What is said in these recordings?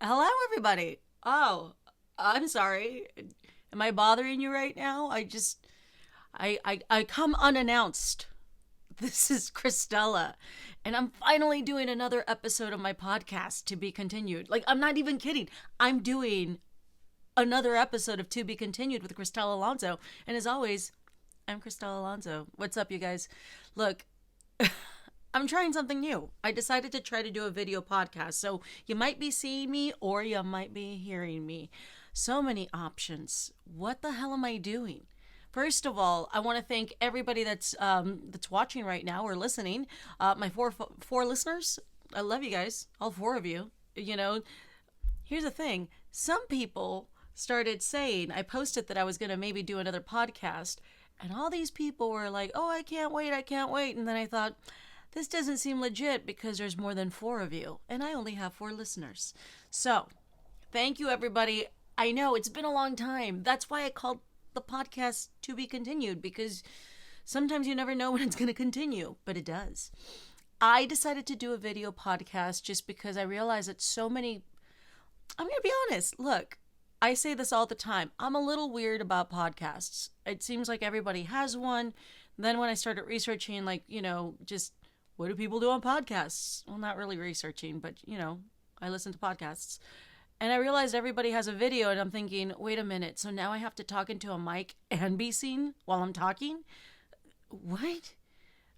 Hello, everybody. Oh, I'm sorry. Am I bothering you right now? I come unannounced. This is Christella, and I'm finally doing another episode of my podcast, To Be Continued. Like, I'm not even kidding. I'm doing another episode of To Be Continued with Christella Alonso. And as always, I'm Christella Alonso. What's up, you guys? Look, I'm trying something new. I decided to try to do a video podcast. So you might be seeing me or you might be hearing me. So many options. What the hell am I doing? First of all, I want to thank everybody that's watching right now or listening. My four listeners. I love you guys, all four of you. You know, here's the thing. Some people started saying, I posted that I was going to maybe do another podcast, and all these people were like, "Oh, I can't wait, I can't wait." And then I thought, this doesn't seem legit because there's more than four of you, and I only have four listeners. So, thank you, everybody. I know it's been a long time. That's why I called the podcast To Be Continued, because sometimes you never know when it's going to continue, but it does. I decided to do a video podcast just because I realized that so many. I'm going to be honest. Look, I say this all the time. I'm a little weird about podcasts. It seems like everybody has one. Then when I started researching, like, just what do people do on podcasts? Well, not really researching, but, I listen to podcasts. And I realized everybody has a video, and I'm thinking, wait a minute, so now I have to talk into a mic and be seen while I'm talking? What?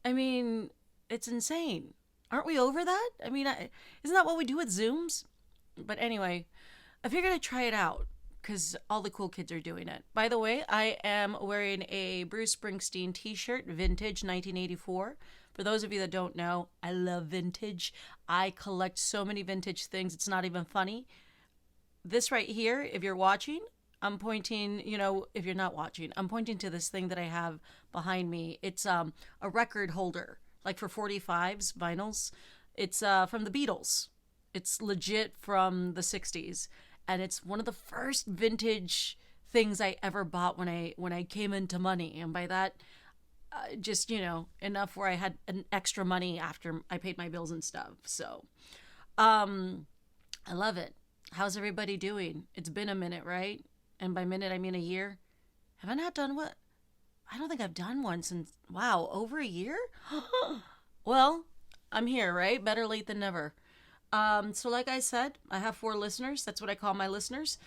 I mean, it's insane. Aren't we over that? I mean, isn't that what we do with Zooms? But anyway, I figured I'd try it out because all the cool kids are doing it. By the way, I am wearing a Bruce Springsteen t-shirt, vintage 1984. For those of you that don't know, I love vintage. I collect so many vintage things, it's not even funny. This right here, if you're watching, I'm pointing, if you're not watching, I'm pointing to this thing that I have behind me. It's a record holder, like for 45s, vinyls. It's from the Beatles. It's legit from the 60s. And it's one of the first vintage things I ever bought when I came into money. And by that, just, enough where I had an extra money after I paid my bills and stuff. So, I love it. How's everybody doing? It's been a minute, right? And by minute, I mean a year. Have I not done what? I don't think I've done one since, wow, over a year? Well, I'm here, right? Better late than never. So like I said, I have four listeners. That's what I call my listeners.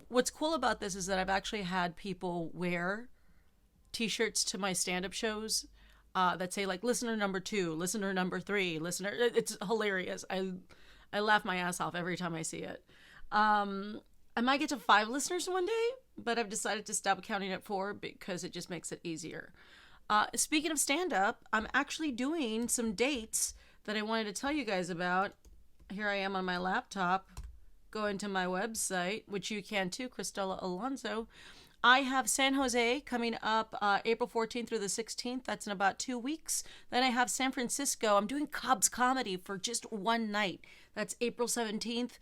What's cool about this is that I've actually had people wear t-shirts to my stand-up shows that say like listener number 2, listener number 3, listener. It's hilarious. I laugh my ass off every time I see it. I might get to 5 listeners one day, but I've decided to stop counting at 4 because it just makes it easier. Speaking of stand-up, I'm actually doing some dates that I wanted to tell you guys about. Here I am on my laptop, going to my website, which you can too, Christella Alonso. I have San Jose coming up April 14th through the 16th. That's in about 2 weeks. Then I have San Francisco. I'm doing Cobb's Comedy for just one night. That's April 17th.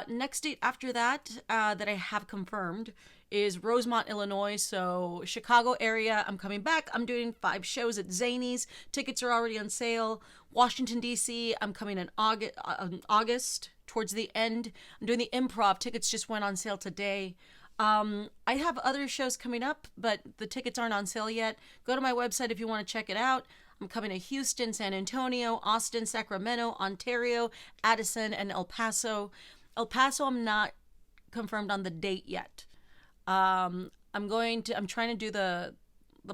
Next date after that that I have confirmed is Rosemont, Illinois. So Chicago area, I'm coming back. I'm doing 5 shows at Zanies. Tickets are already on sale. Washington, D.C., I'm coming in August towards the end. I'm doing the Improv. Tickets just went on sale today. I have other shows coming up, but the tickets aren't on sale yet. Go to my website if you want to check it out. I'm coming to Houston, San Antonio, Austin, Sacramento, Ontario, Addison, and El Paso. El Paso, I'm not confirmed on the date yet. I'm trying to do the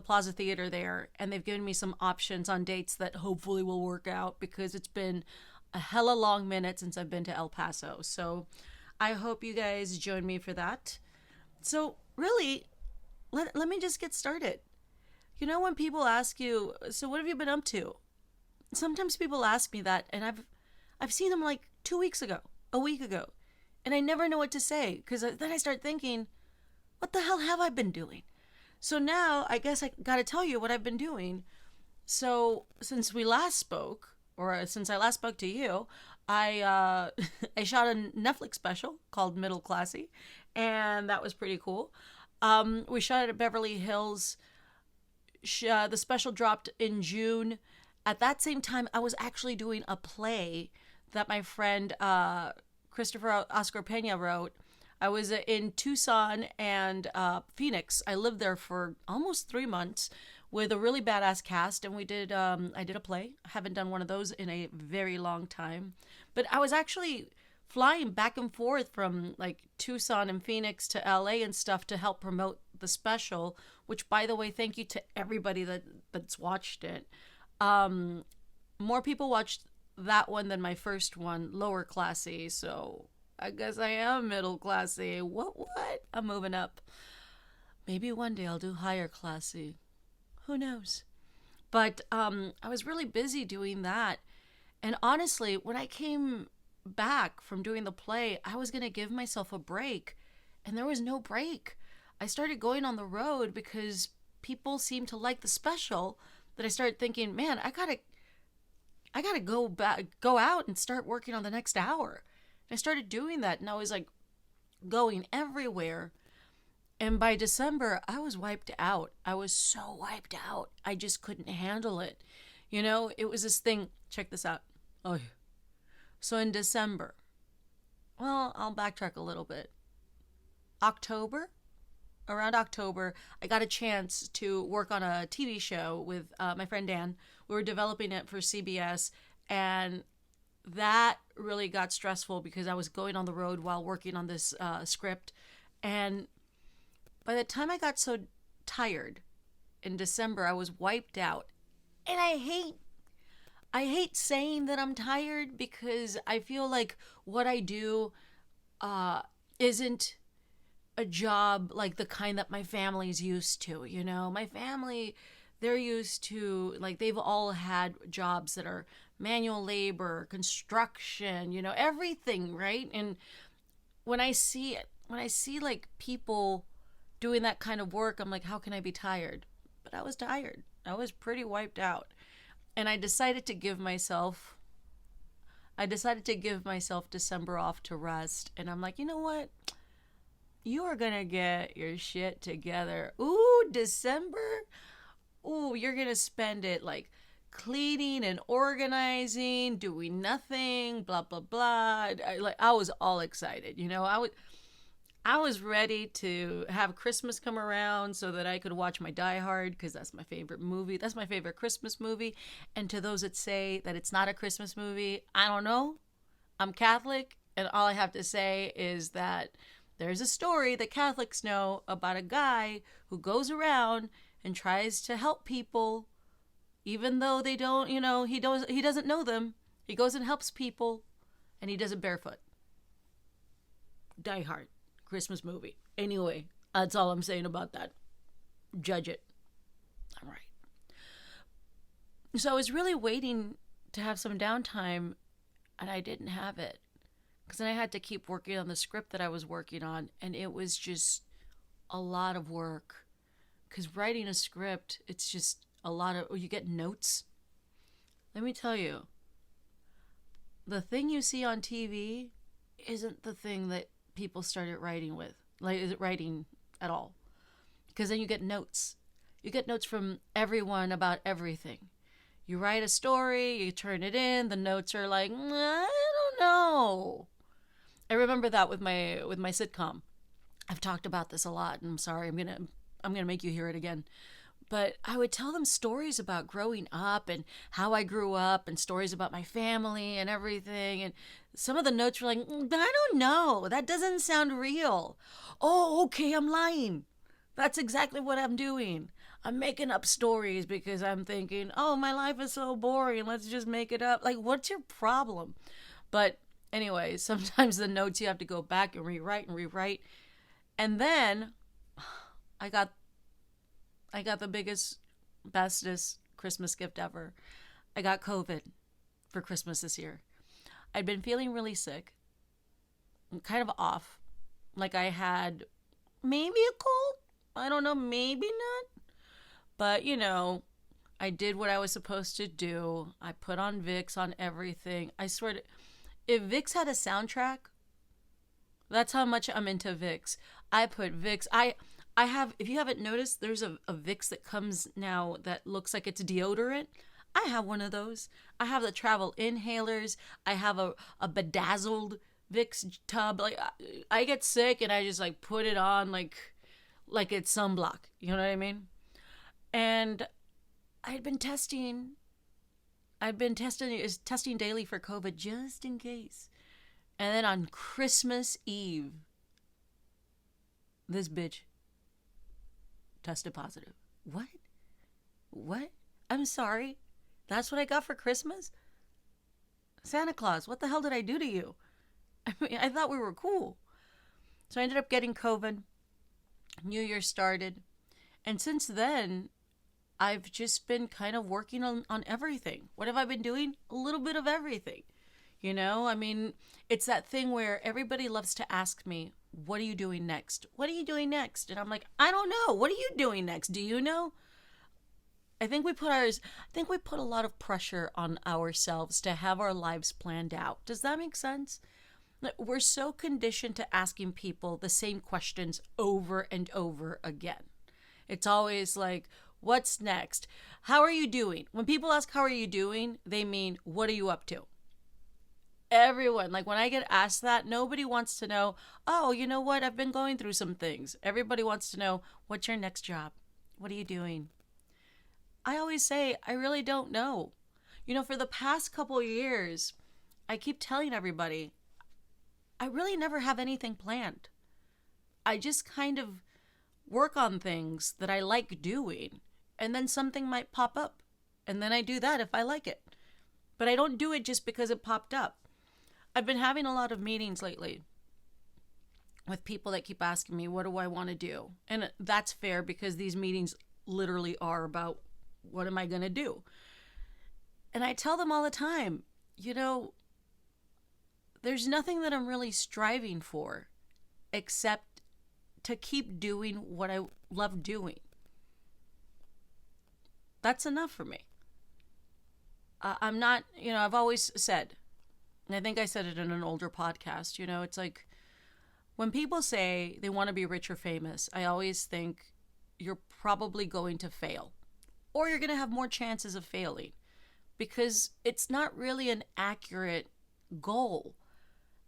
Plaza Theater there, and they've given me some options on dates that hopefully will work out because it's been a hella long minute since I've been to El Paso. So I hope you guys join me for that. So really, let me just get started. When people ask you, so what have you been up to? Sometimes people ask me that, and I've seen them like 2 weeks ago, a week ago, and I never know what to say because then I start thinking, what the hell have I been doing? So now I guess I got to tell you what I've been doing. So since we last spoke, or since I last spoke to you, I I shot a Netflix special called Middle Classy, and that was pretty cool. We shot it at Beverly Hills. The special dropped in June, at that same time, I was actually doing a play that my friend Christopher Oscar Pena wrote. I was in Tucson and Phoenix. I lived there for almost 3 months with a really badass cast, and we did. I did a play. I haven't done one of those in a very long time, but I was actually flying back and forth from like Tucson and Phoenix to LA and stuff to help promote the special. Which, by the way, thank you to everybody that's watched it. Um, More people watched that one than my first one, lower classy. So I guess I am middle classy. What? I'm moving up. Maybe one day I'll do higher classy. Who knows? But I was really busy doing that. And honestly, when I came back from doing the play, I was going to give myself a break. And there was no break. I started going on the road because people seemed to like the special that I started thinking, man, I gotta go out and start working on the next hour. And I started doing that, and I was like going everywhere. And by December, I was wiped out. I was so wiped out. I just couldn't handle it. It was this thing. Check this out. Oh, yeah. So in December, well, I'll backtrack a little bit. October, around October, I got a chance to work on a TV show with my friend Dan. We were developing it for CBS, and that really got stressful because I was going on the road while working on this script. And by the time I got so tired in December, I was wiped out. And I hate saying that I'm tired because I feel like what I do isn't a job like the kind that my family's used to. My family, they're used to, like, they've all had jobs that are manual labor, construction, everything, right? And when I see like people doing that kind of work, I'm like, how can I be tired? But I was tired. I was pretty wiped out. And I decided to give myself December off to rest. And I'm like, you know what? You are going to get your shit together. Ooh, December? Ooh, you're going to spend it like cleaning and organizing, doing nothing, blah, blah, blah. I was all excited. I was ready to have Christmas come around so that I could watch my Die Hard because that's my favorite movie. That's my favorite Christmas movie. And to those that say that it's not a Christmas movie, I don't know. I'm Catholic, and all I have to say is that there's a story that Catholics know about a guy who goes around and tries to help people, even though they don't, he doesn't know them. He goes and helps people, and he does it barefoot. Die Hard, Christmas movie. Anyway, that's all I'm saying about that. Judge it. All right. So I was really waiting to have some downtime, and I didn't have it. Because then I had to keep working on the script that I was working on, and it was just a lot of work. Because writing a script, it's just a lot of, you get notes. Let me tell you, the thing you see on TV isn't the thing that people started writing with, like writing at all. Because then you get notes. You get notes from everyone about everything. You write a story, you turn it in, the notes are like, I don't know. I remember that with my sitcom. I've talked about this a lot, and I'm sorry, I'm gonna make you hear it again. But I would tell them stories about growing up and how I grew up and stories about my family and everything. And some of the notes were like, I don't know. That doesn't sound real. Oh, okay, I'm lying. That's exactly what I'm doing. I'm making up stories because I'm thinking, oh, my life is so boring. Let's just make it up. Like, what's your problem? But anyway, sometimes the notes you have to go back and rewrite and rewrite. And then I got the biggest, bestest Christmas gift ever. I got COVID for Christmas this year. I'd been feeling really sick, kind of off. Like I had maybe a cold. I don't know, maybe not. But, I did what I was supposed to do. I put on Vicks on everything. I swear to, if Vicks had a soundtrack, that's how much I'm into Vicks. I put Vicks. I have, if you haven't noticed, there's a Vicks that comes now that looks like it's deodorant. I have one of those. I have the travel inhalers. I have a bedazzled Vicks tub. Like I get sick and I just like put it on like it's sunblock. You know what I mean? And I'd been testing. I've been testing daily for COVID just in case. And then on Christmas Eve, this bitch tested positive. What? What? I'm sorry. That's what I got for Christmas? Santa Claus, what the hell did I do to you? I mean, I thought we were cool. So I ended up getting COVID. New Year started. And since then, I've just been kind of working on everything. What have I been doing? A little bit of everything. You know, I mean, it's that thing where everybody loves to ask me, what are you doing next? What are you doing next? And I'm like, I don't know. What are you doing next? Do you know? I think we put a lot of pressure on ourselves to have our lives planned out. Does that make sense? We're so conditioned to asking people the same questions over and over again. It's always like, what's next? How are you doing? When people ask, how are you doing? They mean, what are you up to? Everyone, like when I get asked that, nobody wants to know, oh, you know what? I've been going through some things. Everybody wants to know, what's your next job? What are you doing? I always say, I really don't know. You know, for the past couple of years, I keep telling everybody, I really never have anything planned. I just kind of work on things that I like doing, and then something might pop up, and then I do that if I like it. But I don't do it just because it popped up. I've been having a lot of meetings lately with people that keep asking me, what do I want to do? And that's fair because these meetings literally are about what am I going to do? And I tell them all the time, you know, there's nothing that I'm really striving for except to keep doing what I love doing. That's enough for me. I'm not, you know, I've always said, and I think I said it in an older podcast, you know, it's like when people say they want to be rich or famous, I always think you're probably going to fail or you're going to have more chances of failing because it's not really an accurate goal.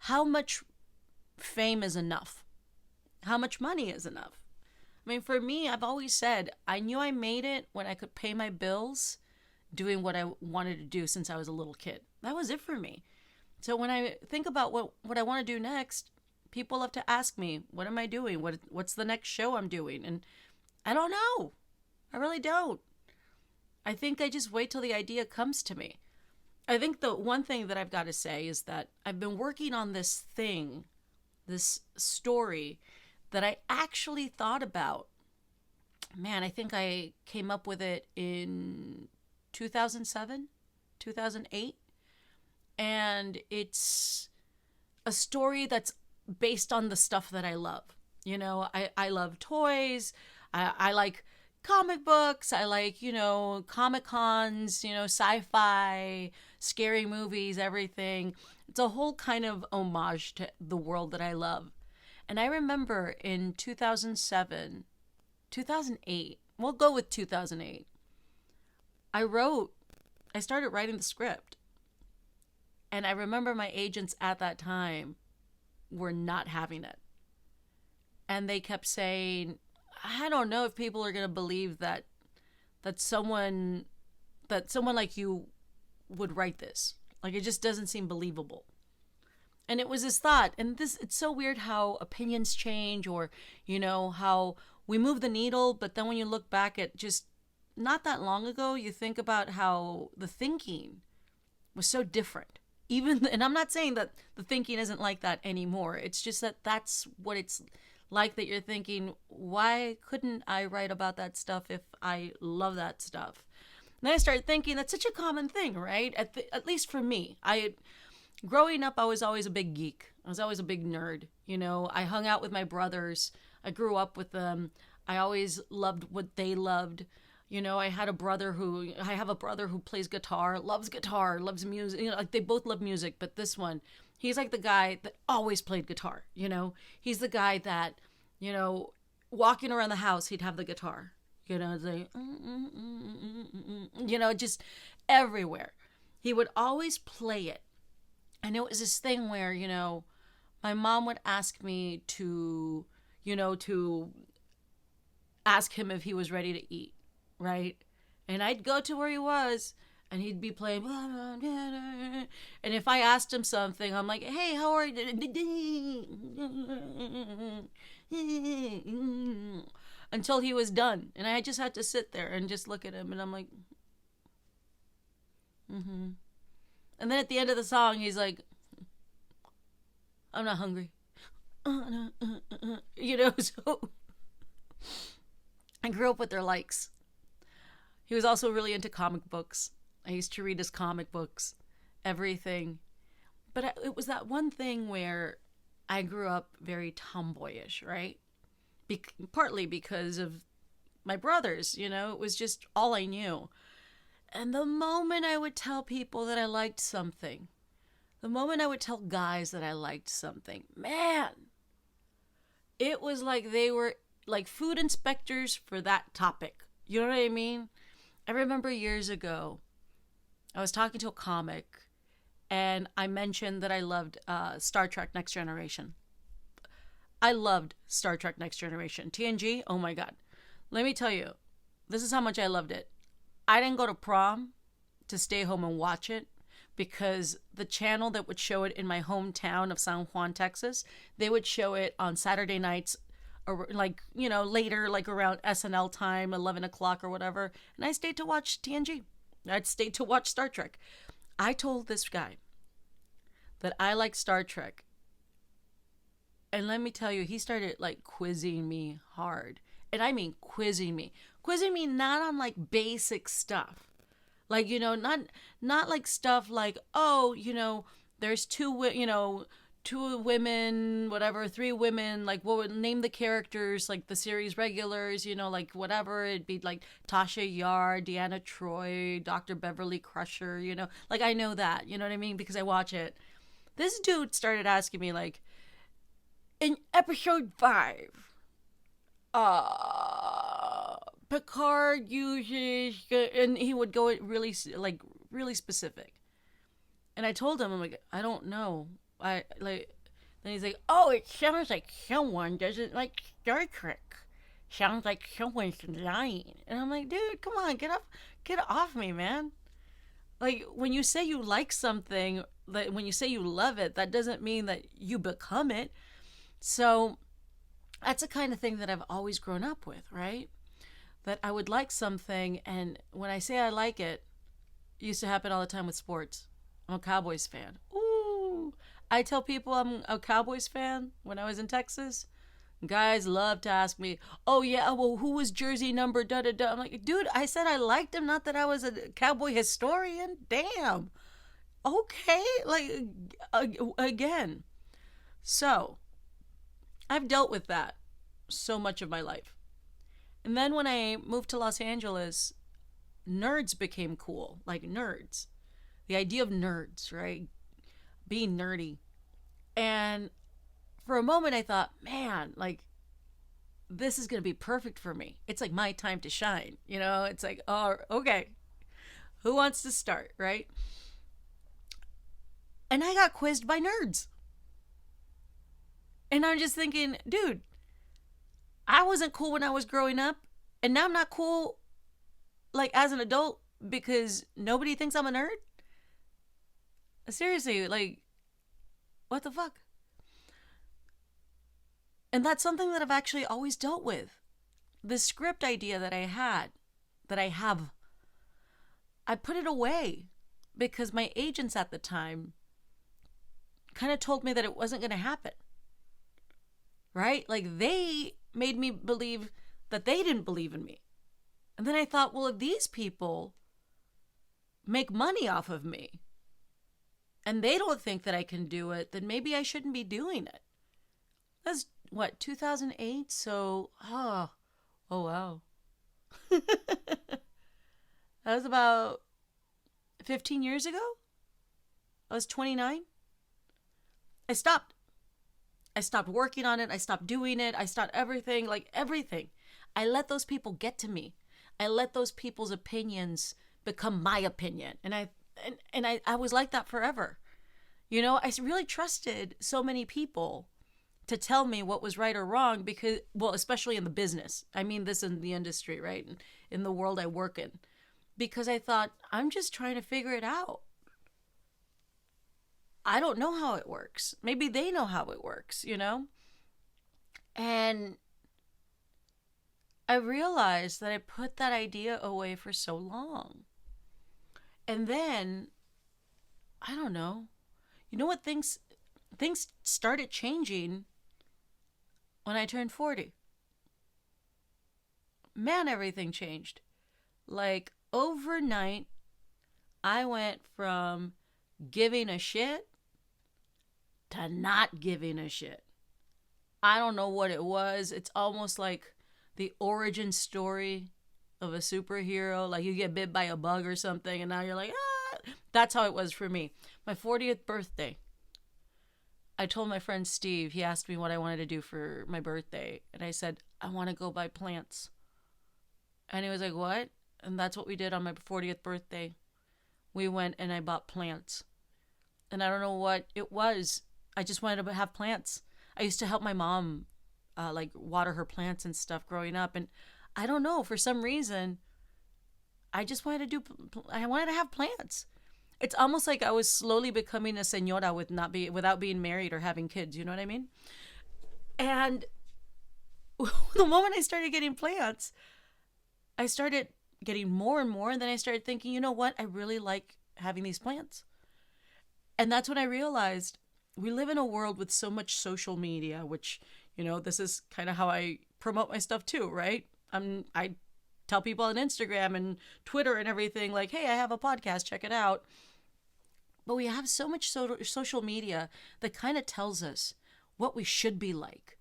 How much fame is enough? How much money is enough? I mean, for me, I've always said I knew I made it when I could pay my bills doing what I wanted to do since I was a little kid. That was it for me. So when I think about what I want to do next, people love to ask me, what am I doing? What's the next show I'm doing? And I don't know. I really don't. I think I just wait till the idea comes to me. I think the one thing that I've got to say is that I've been working on this thing, this story that I actually thought about. Man, I think I came up with it in 2007, 2008. And it's a story that's based on the stuff that I love. You know, I love toys. I like comic books. I like, you know, Comic Cons, you know, sci-fi, scary movies, everything. It's a whole kind of homage to the world that I love. And I remember in 2007, 2008, we'll go with 2008, I started writing the script. And I remember my agents at that time were not having it. And they kept saying, I don't know if people are going to believe that someone like you would write this. Like, it just doesn't seem believable. And it was this thought, and it's so weird how opinions change, or, you know, how we move the needle, but then when you look back at just not that long ago, you think about how the thinking was so different. And I'm not saying that the thinking isn't like that anymore. It's just that that's what it's like, that you're thinking, why couldn't I write about that stuff if I love that stuff? And then I started thinking that's such a common thing, right? At least for me. Growing up, I was always a big geek. I was always a big nerd. You know, I hung out with my brothers. I grew up with them. I always loved what they loved. You know, I have a brother who plays guitar, loves music. You know, like they both love music, but this one, he's like the guy that always played guitar. You know, he's the guy that, you know, walking around the house, he'd have the guitar. You know, it's like, you know, just everywhere. He would always play it. And it was this thing where, my mom would ask me to ask him if he was ready to eat, right? And I'd go to where he was and he'd be playing. And if I asked him something, I'm like, hey, how are you? Until he was done. And I just had to sit there and just look at him. And I'm like, mm-hmm. And then at the end of the song, he's like, I'm not hungry. So I grew up with their likes. He was also really into comic books. I used to read his comic books, everything. But it was that one thing where I grew up very tomboyish, right? Partly because of my brothers, it was just all I knew. And the moment I would tell people that I liked something, the moment I would tell guys that I liked something, man, it was like they were like food inspectors for that topic. You know what I mean? I remember years ago, I was talking to a comic and I mentioned that I loved Star Trek Next Generation. I loved Star Trek Next Generation. TNG, oh my God. Let me tell you, this is how much I loved it. I didn't go to prom to stay home and watch it because the channel that would show it in my hometown of San Juan, Texas, they would show it on Saturday nights or later, like around SNL time, 11 o'clock or whatever. And I stayed to watch TNG. I'd stayed to watch Star Trek. I told this guy that I like Star Trek. And let me tell you, he started like quizzing me hard. And I mean quizzing me. Quizzing me not on like basic stuff. Like, not like stuff like, there's two women, whatever, three women, like what would name the characters, like the series regulars, like whatever. It'd be like Tasha Yar, Deanna Troi, Dr. Beverly Crusher, like I know that, you know what I mean? Because I watch it. This dude started asking me like, in episode 5, Picard uses, and he would go really specific. And I told him, I'm like, I don't know. Then he's like, oh, it sounds like someone doesn't like Star Trek. Sounds like someone's lying. And I'm like, dude, come on, get off me, man. Like, when you say you like something, when you say you love it, that doesn't mean that you become it. So that's the kind of thing that I've always grown up with, right? That I would like something, and when I say I like it, it used to happen all the time with sports. I'm a Cowboys fan. Ooh, I tell people I'm a Cowboys fan when I was in Texas. Guys love to ask me, oh yeah, well, who was jersey number da-da-da? I'm like, dude, I said I liked him, not that I was a Cowboy historian. Damn. Okay, like, again. So, I've dealt with that so much of my life. And then when I moved to Los Angeles, nerds became cool. Like nerds. The idea of nerds, right? Being nerdy. And for a moment I thought, man, like, this is going to be perfect for me. It's like my time to shine. It's like, oh, okay. Who wants to start, right? And I got quizzed by nerds. And I'm just thinking, dude, I wasn't cool when I was growing up. And now I'm not cool, like, as an adult because nobody thinks I'm a nerd? Seriously, like, what the fuck? And that's something that I've actually always dealt with. The script idea that I have, I put it away because my agents at the time kind of told me that it wasn't going to happen. Right? Like, they made me believe that they didn't believe in me. And then I thought, well, if these people make money off of me and they don't think that I can do it, then maybe I shouldn't be doing it. That's what, 2008? So, oh wow. That was about 15 years ago. I was 29. I stopped working on it. I stopped doing it. I stopped everything, like everything. I let those people get to me. I let those people's opinions become my opinion. And I was like that forever. You know, I really trusted so many people to tell me what was right or wrong because, well, especially in the business. I mean, this in the industry, right? In the world I work in. Because I thought, I'm just trying to figure it out. I don't know how it works. Maybe they know how it works, you know? And I realized that I put that idea away for so long. And then, I don't know. You know what, things started changing when I turned 40. Man, everything changed. Like overnight, I went from giving a shit to not giving a shit. I don't know what it was. It's almost like the origin story of a superhero. Like you get bit by a bug or something, and now you're like, ah. That's how it was for me. My 40th birthday, I told my friend Steve, he asked me what I wanted to do for my birthday. And I said, I want to go buy plants. And he was like, what? And that's what we did on my 40th birthday. We went and I bought plants. And I don't know what it was. I just wanted to have plants. I used to help my mom like water her plants and stuff growing up. And I don't know, for some reason, I wanted to have plants. It's almost like I was slowly becoming a señora without being married or having kids. You know what I mean? And the moment I started getting plants, I started getting more and more. And then I started thinking, you know what? I really like having these plants. And that's when I realized we live in a world with so much social media, which, you know, this is kind of how I promote my stuff too, right? I tell people on Instagram and Twitter and everything like, hey, I have a podcast, check it out. But we have so much social media that kind of tells us what we should be like,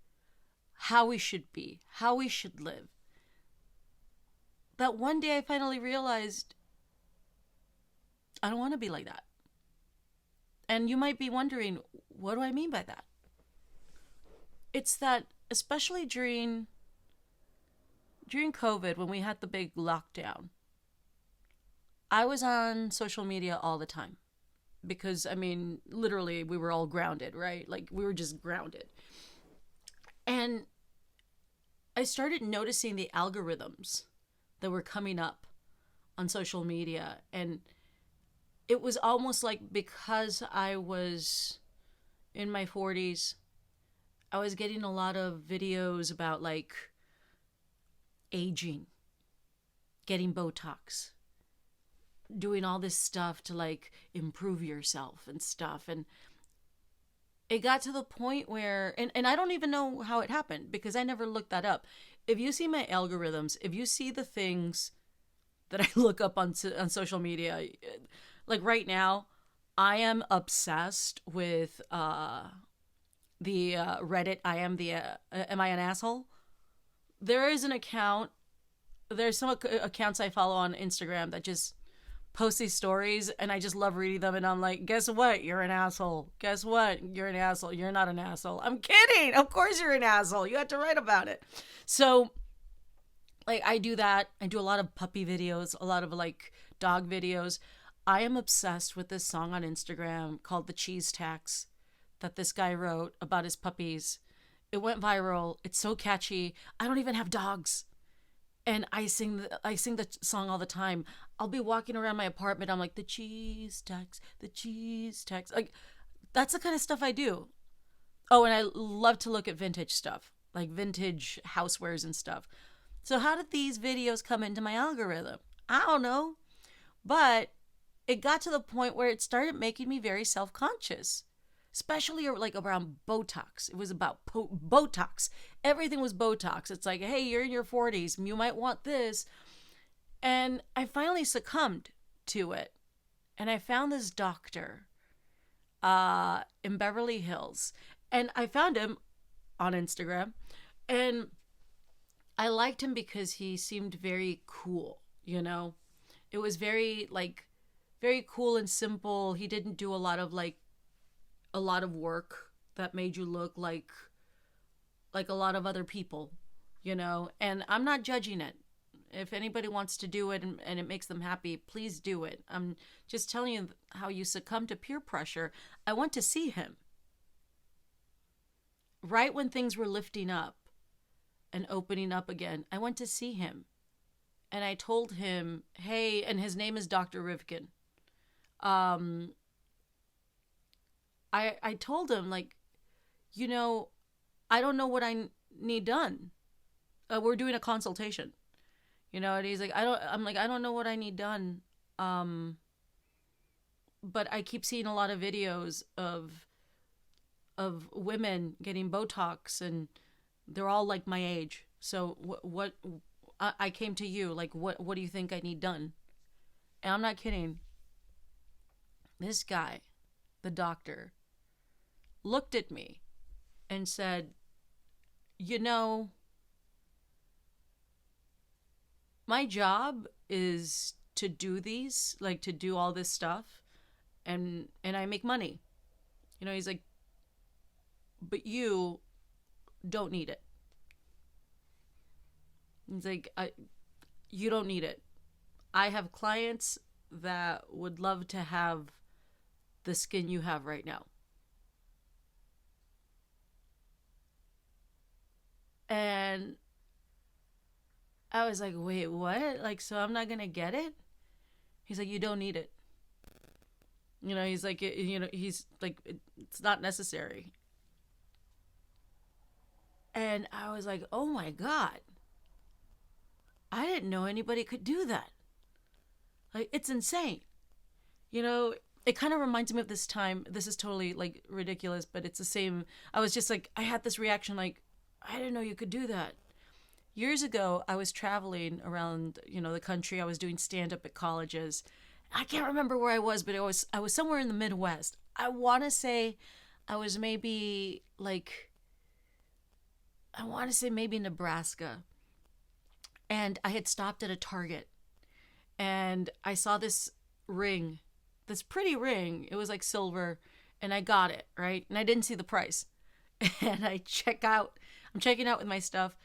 how we should be, how we should live. That one day I finally realized I don't want to be like that. And you might be wondering, what do I mean by that? It's that, especially during COVID, when we had the big lockdown, I was on social media all the time. Because, I mean, literally, we were all grounded, right? Like, we were just grounded. And I started noticing the algorithms that were coming up on social media. And it was almost like because I was in my 40s, I was getting a lot of videos about like aging, getting Botox, doing all this stuff to like improve yourself and stuff. And it got to the point where, and I don't even know how it happened because I never looked that up. If you see my algorithms, if you see the things that I look up on social media, like right now, I am obsessed with the Reddit. Am I an asshole? There is an account. There's some accounts I follow on Instagram that just post these stories, and I just love reading them. And I'm like, guess what? You're an asshole. Guess what? You're an asshole. You're not an asshole. I'm kidding. Of course you're an asshole. You have to write about it. So, like, I do that. I do a lot of puppy videos, a lot of like dog videos. I am obsessed with this song on Instagram called The Cheese Tax that this guy wrote about his puppies. It went viral. It's so catchy. I don't even have dogs. And I sing the song all the time. I'll be walking around my apartment. I'm like, the cheese tax, the cheese tax. Like, that's the kind of stuff I do. Oh, and I love to look at vintage stuff, like vintage housewares and stuff. So how did these videos come into my algorithm? I don't know. But it got to the point where it started making me very self-conscious, especially like around Botox. It was about Botox. Everything was Botox. It's like, hey, you're in your 40s. You might want this. And I finally succumbed to it. And I found this doctor in Beverly Hills. And I found him on Instagram. And I liked him because he seemed very cool, you know? It was very cool and simple. He didn't do a lot of work that made you look like a lot of other people, you know? And I'm not judging it. If anybody wants to do it and it makes them happy, please do it. I'm just telling you how you succumb to peer pressure. I went to see him right when things were lifting up and opening up again. I went to see him and I told him, hey, and his name is Dr. Rivkin. I told him, like, you know, I don't know what I need done. We're doing a consultation, you know, and he's like, I don't know what I need done. But I keep seeing a lot of videos of women getting Botox and they're all like my age. So what I came to you, like, what do you think I need done? And I'm not kidding. This guy, the doctor, looked at me and said, you know, my job is to do these, like to do all this stuff, and I make money. You know, he's like, but you don't need it. He's like, you don't need it. I have clients that would love to have the skin you have right now. And I was like, wait, what? Like, so I'm not going to get it? He's like, you don't need it. You know, he's like, you know, he's like, it's not necessary. And I was like, oh my God. I didn't know anybody could do that. Like, it's insane. You know, it kind of reminds me of this time. This is totally like ridiculous, but it's the same. I was just like, I had this reaction like, I didn't know you could do that. Years ago, I was traveling around, you know, the country. I was doing stand-up at colleges. I can't remember where I was, but I was somewhere in the Midwest. I want to say I was maybe like, I want to say maybe Nebraska. And I had stopped at a Target. And I saw this ring, this pretty ring. It was like silver. And I got it, right? And I didn't see the price. And I'm checking out with my stuff.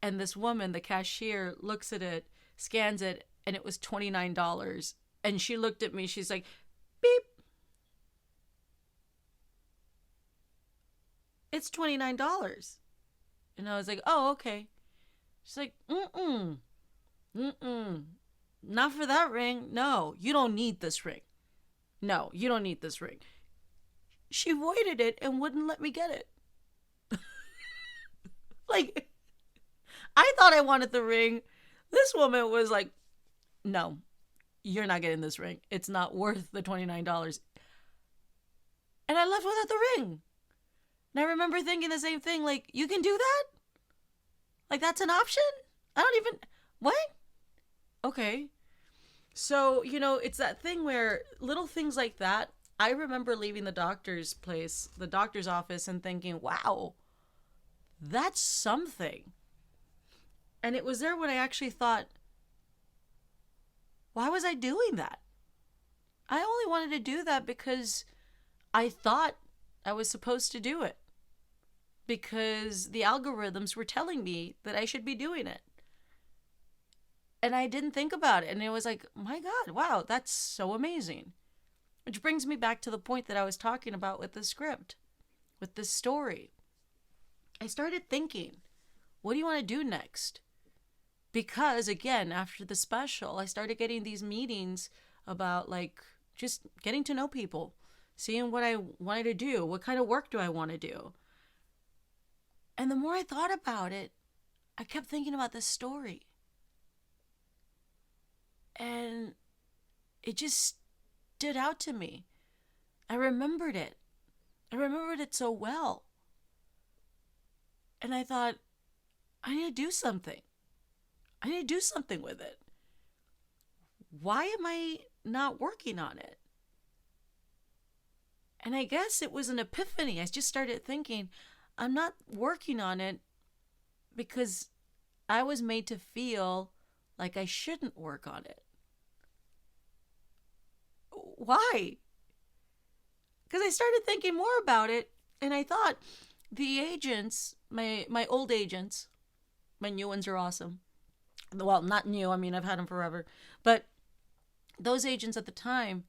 And this woman, the cashier, looks at it, scans it, and it was $29. And she looked at me. She's like, beep. It's $29. And I was like, oh, okay. She's like, not for that ring. No, you don't need this ring. No, you don't need this ring. She voided it and wouldn't let me get it. Like, I thought I wanted the ring. This woman was like, no, you're not getting this ring. It's not worth the $29. And I left without the ring. And I remember thinking the same thing, like, you can do that? Like, that's an option? I don't even, what? Okay. So, you know, it's that thing where little things like that, I remember leaving the doctor's office and thinking, wow, that's something. And it was there when I actually thought, why was I doing that? I only wanted to do that because I thought I was supposed to do it. Because the algorithms were telling me that I should be doing it. And I didn't think about it. And it was like, my God, wow, that's so amazing. Which brings me back to the point that I was talking about with the script, with this story. I started thinking, what do you want to do next? Because again, after the special, I started getting these meetings about like just getting to know people, seeing what I wanted to do, what kind of work do I want to do. And the more I thought about it, I kept thinking about this story. And it just stood out to me. I remembered it. I remembered it so well. And I thought, I need to do something. I need to do something with it. Why am I not working on it? And I guess it was an epiphany. I just started thinking, I'm not working on it because I was made to feel like I shouldn't work on it. Why? Because I started thinking more about it, and I thought the agents, my old agents, my new ones are awesome, Well, not new. I mean, I've had them forever. But those agents at the time,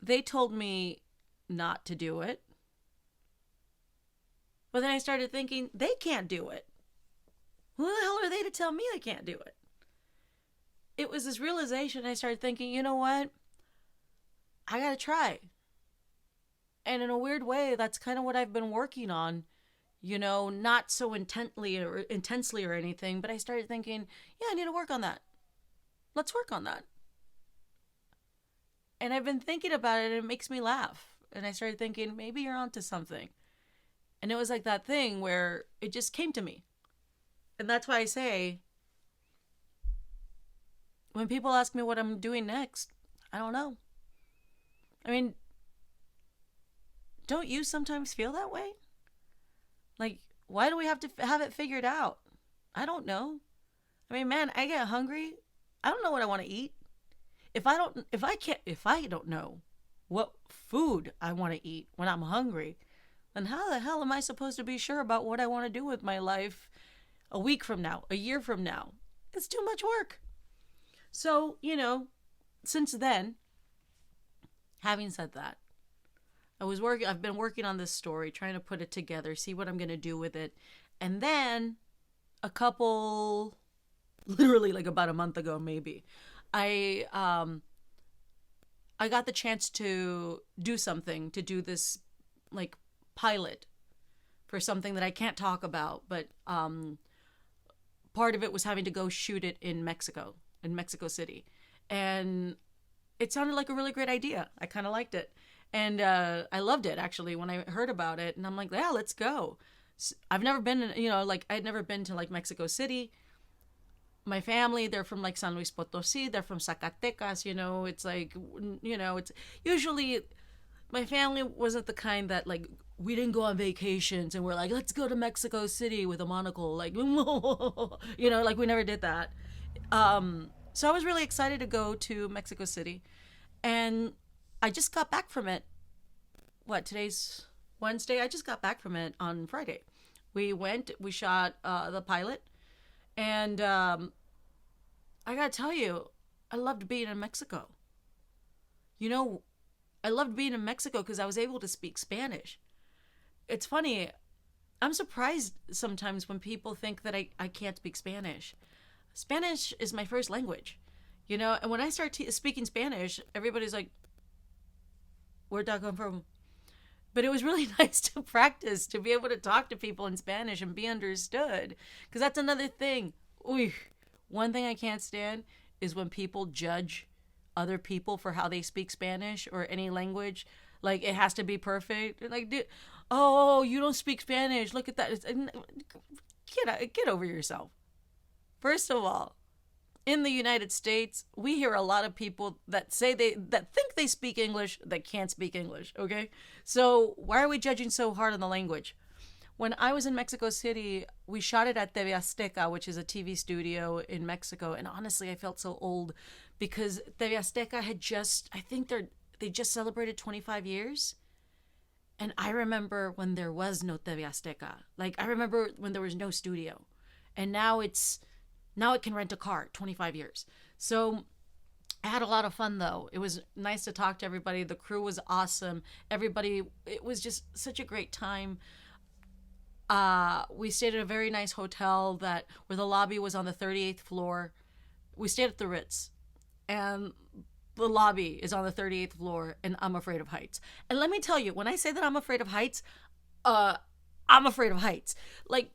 they told me not to do it. But then I started thinking, they can't do it. Who the hell are they to tell me I can't do it? It was this realization. I started thinking, you know what? I got to try. And in a weird way, that's kind of what I've been working on. Not so intensely or anything, but I started thinking, yeah, I need to work on that. Let's work on that. And I've been thinking about it, and it makes me laugh. And I started thinking, maybe you're onto something. And it was like that thing where it just came to me. And that's why I say, when people ask me what I'm doing next, I don't know. I mean, don't you sometimes feel that way? Like, why do we have to have it figured out? I don't know. I mean, man, I get hungry. I don't know what I want to eat. If I don't know what food I want to eat when I'm hungry, then how the hell am I supposed to be sure about what I want to do with my life a week from now, a year from now? It's too much work. So, since then, having said that, I've been working on this story, trying to put it together, see what I'm going to do with it. And then literally like about a month ago, maybe, I got the chance to do this like pilot for something that I can't talk about, but part of it was having to go shoot it in Mexico City. And it sounded like a really great idea. I kind of liked it. And I loved it, actually, when I heard about it. And I'm like, yeah, let's go. I've never been, I'd never been to, like, Mexico City. My family, they're from, like, San Luis Potosí. They're from Zacatecas, It's like, it's usually, my family wasn't the kind that, like, we didn't go on vacations and we're like, let's go to Mexico City with a monocle. Like, like, we never did that. So I was really excited to go to Mexico City. And I just got back from it. Today's Wednesday? I just got back from it on Friday. We shot the pilot. And I gotta tell you, I loved being in Mexico. I loved being in Mexico because I was able to speak Spanish. It's funny, I'm surprised sometimes when people think that I can't speak Spanish. Spanish is my first language, and when I start speaking Spanish, everybody's like, where'd that come from? But it was really nice to practice, to be able to talk to people in Spanish and be understood. Because that's another thing. One thing I can't stand is when people judge other people for how they speak Spanish or any language. Like, it has to be perfect. Like, dude, oh, you don't speak Spanish. Look at that. Get over yourself. First of all, in the United States, we hear a lot of people that think they speak English that can't speak English, okay? So why are we judging so hard on the language? When I was in Mexico City, we shot it at TV Azteca, which is a TV studio in Mexico, and honestly, I felt so old because TV Azteca they just celebrated 25 years. And I remember when there was no TV Azteca. Like, I remember when there was no studio. And now it can rent a car, 25 years. So I had a lot of fun, though. It was nice to talk to everybody. The crew was awesome. It was just such a great time. We stayed at a very nice hotel where the lobby was on the 38th floor. We stayed at the Ritz. And the lobby is on the 38th floor, and I'm afraid of heights. And let me tell you, when I say that I'm afraid of heights, I'm afraid of heights. Like,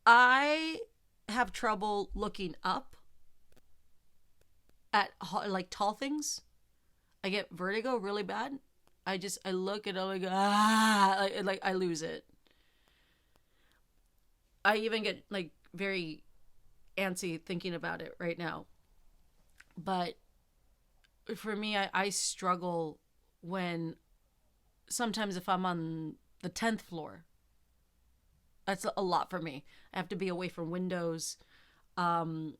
I have trouble looking up at like tall things. I get vertigo really bad. I look and I'm like, like I lose it. I even get like very antsy thinking about it right now. But for me, I struggle when sometimes if I'm on the 10th floor. That's a lot for me. I have to be away from windows. I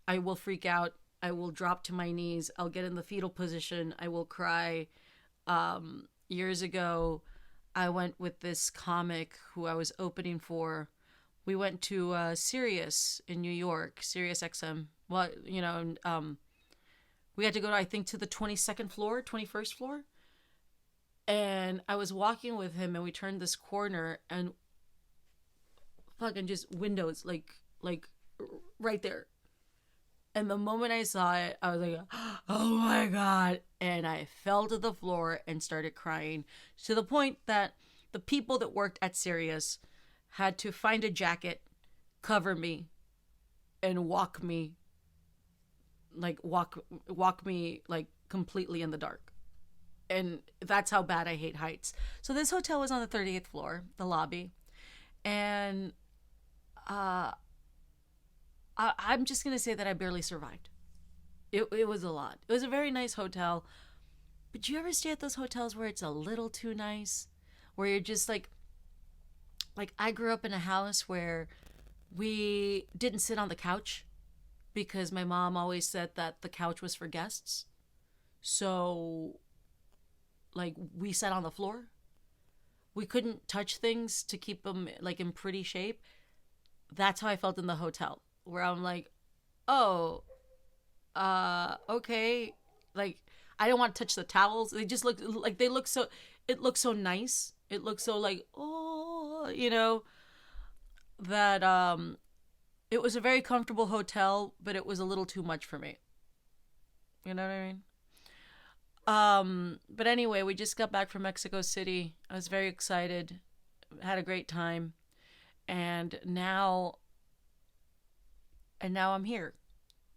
will freak out. I will drop to my knees. I'll get in the fetal position. I will cry. Years ago, I went with this comic who I was opening for, We went to Sirius in New York, Sirius XM. Well, we had to go, I think, to the 22nd floor, 21st floor. And I was walking with him, and we turned this corner, and fucking just windows, like right there. And the moment I saw it, I was like, oh my God. And I fell to the floor and started crying to the point that the people that worked at Sirius had to find a jacket, cover me, and walk me like completely in the dark. And that's how bad I hate heights. So this hotel was on the 38th floor, the lobby. And uh, I'm just going to say that I barely survived. It was a lot. It was a very nice hotel. But you ever stay at those hotels where it's a little too nice? Where you're just like I grew up in a house where we didn't sit on the couch because my mom always said that the couch was for guests. So, like, we sat on the floor. We couldn't touch things to keep them, like, in pretty shape. That's how I felt in the hotel, where I'm like, oh, okay. Like, I don't want to touch the towels. They just look like it looks so nice. It looks so like, oh, that it was a very comfortable hotel, but it was a little too much for me. You know what I mean? But anyway, we just got back from Mexico City. I was very excited, had a great time, and now I'm here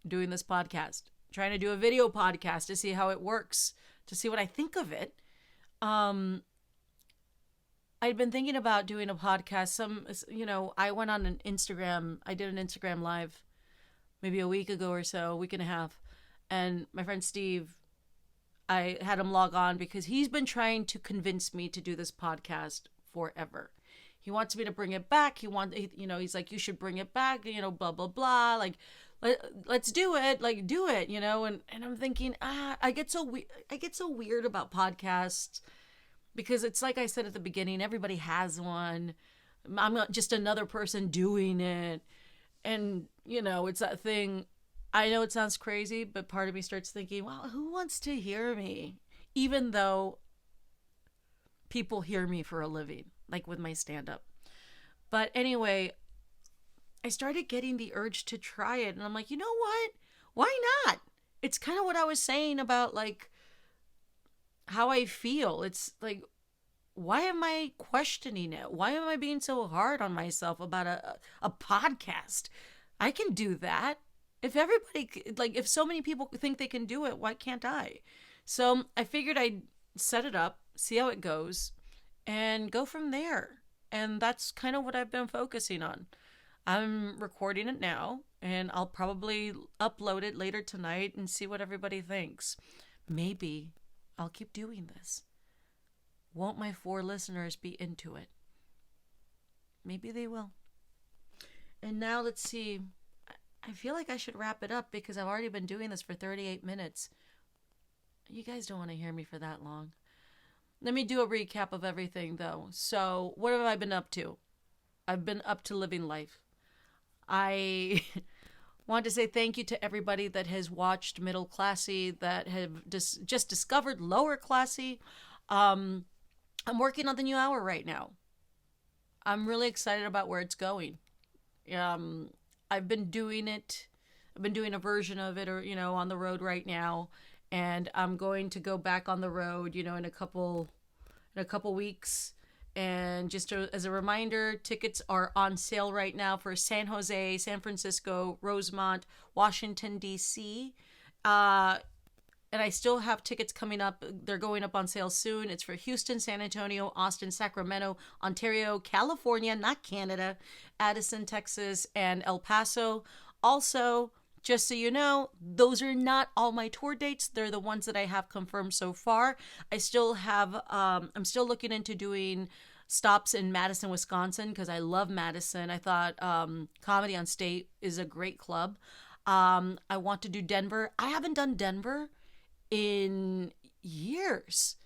doing this podcast, trying to do a video podcast to see how it works, to see what I think of it. I'd been thinking about doing a podcast. I went on an Instagram. I did an Instagram live maybe a week ago or so, a week and a half. And my friend Steve, I had him log on because he's been trying to convince me to do this podcast forever. He wants me to bring it back. He's like, you should bring it back, blah, blah, blah. Like, let's do it. Like, do it, and I'm thinking, I get so weird about podcasts. Because it's like I said at the beginning, everybody has one. I'm not just another person doing it. And, it's that thing. I know it sounds crazy, but part of me starts thinking, well, who wants to hear me? Even though people hear me for a living, like with my stand-up. But anyway, I started getting the urge to try it. And I'm like, you know what? Why not? It's kind of what I was saying about, like, how I feel. It's like, why am I questioning it? Why am I being so hard on myself about a podcast? I can do that. If so many people think they can do it, why can't I? So I figured I'd set it up, see how it goes, and go from there. And that's kind of what I've been focusing on. I'm recording it now, and I'll probably upload it later tonight and see what everybody thinks. Maybe I'll keep doing this. Won't my 4 listeners be into it? Maybe they will. And now let's see. I feel like I should wrap it up because I've already been doing this for 38 minutes. You guys don't want to hear me for that long. Let me do a recap of everything, though. So, what have I been up to? I've been up to living life. I want to say thank you to everybody that has watched Middle Classy, that have just discovered Lower Classy. I'm working on the new hour right now. I'm really excited about where it's going. I've been doing it. I've been doing a version of it, or on the road right now, and I'm going to go back on the road, in a couple weeks. And just as a reminder, tickets are on sale right now for San Jose, San Francisco, Rosemont, Washington, D.C. And I still have tickets coming up. They're going up on sale soon. It's for Houston, San Antonio, Austin, Sacramento, Ontario, California, not Canada, Addison, Texas, and El Paso. Also, just so you know, those are not all my tour dates. They're the ones that I have confirmed so far. I still have, I'm still looking into doing stops in Madison, Wisconsin, because I love Madison. I thought Comedy on State is a great club. I want to do Denver. I haven't done Denver in years.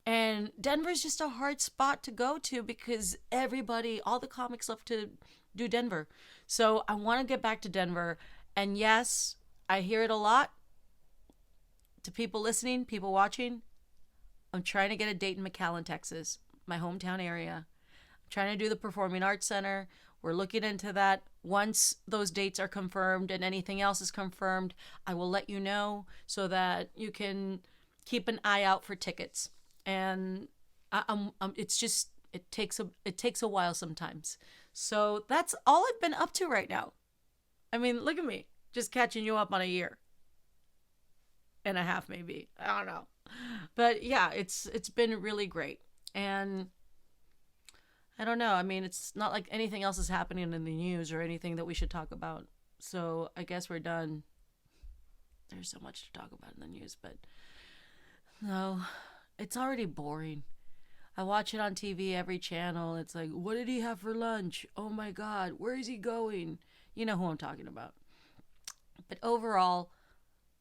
And Denver's just a hard spot to go to because all the comics love to do Denver. So I want to get back to Denver. And yes, I hear it a lot to people listening, people watching. I'm trying to get a date in McAllen, Texas, my hometown area. I'm trying to do the Performing Arts Center. We're looking into that. Once those dates are confirmed and anything else is confirmed, I will let you know so that you can keep an eye out for tickets. And it's just it takes a while sometimes. So that's all I've been up to right now. I mean, look at me, just catching you up on a year and a half, maybe. I don't know, but yeah, it's been really great. And I don't know. I mean, it's not like anything else is happening in the news or anything that we should talk about. So I guess we're done. There's so much to talk about in the news, but no, it's already boring. I watch it on TV, every channel. It's like, what did he have for lunch? Oh my God, where is he going? You know who I'm talking about. But overall,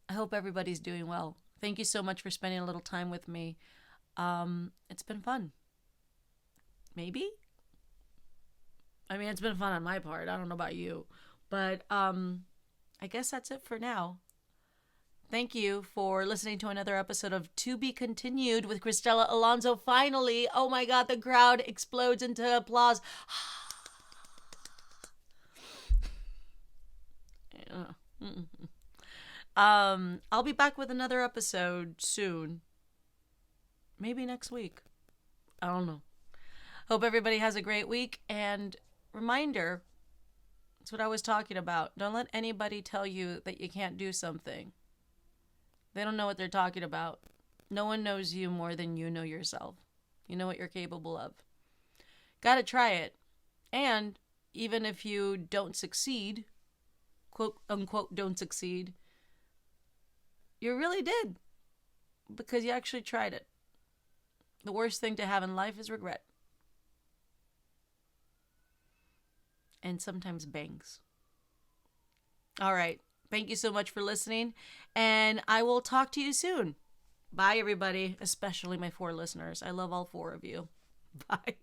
I hope everybody's doing well. Thank you so much for spending a little time with me. It's been fun. Maybe? I mean, it's been fun on my part. I don't know about you. But I guess that's it for now. Thank you for listening to another episode of To Be Continued with Cristela Alonso. Finally, oh my God, the crowd explodes into applause. I'll be back with another episode soon. Maybe next week. I don't know. Hope everybody has a great week. And reminder, that's what I was talking about. Don't let anybody tell you that you can't do something. They don't know what they're talking about. No one knows you more than you know yourself. You know what you're capable of. Gotta try it. And even if you don't succeed, quote unquote, don't succeed, you really did. Because you actually tried it. The worst thing to have in life is regret. And sometimes bangs. All right. Thank you so much for listening. And I will talk to you soon. Bye, everybody. Especially my 4 listeners. I love all 4 of you. Bye.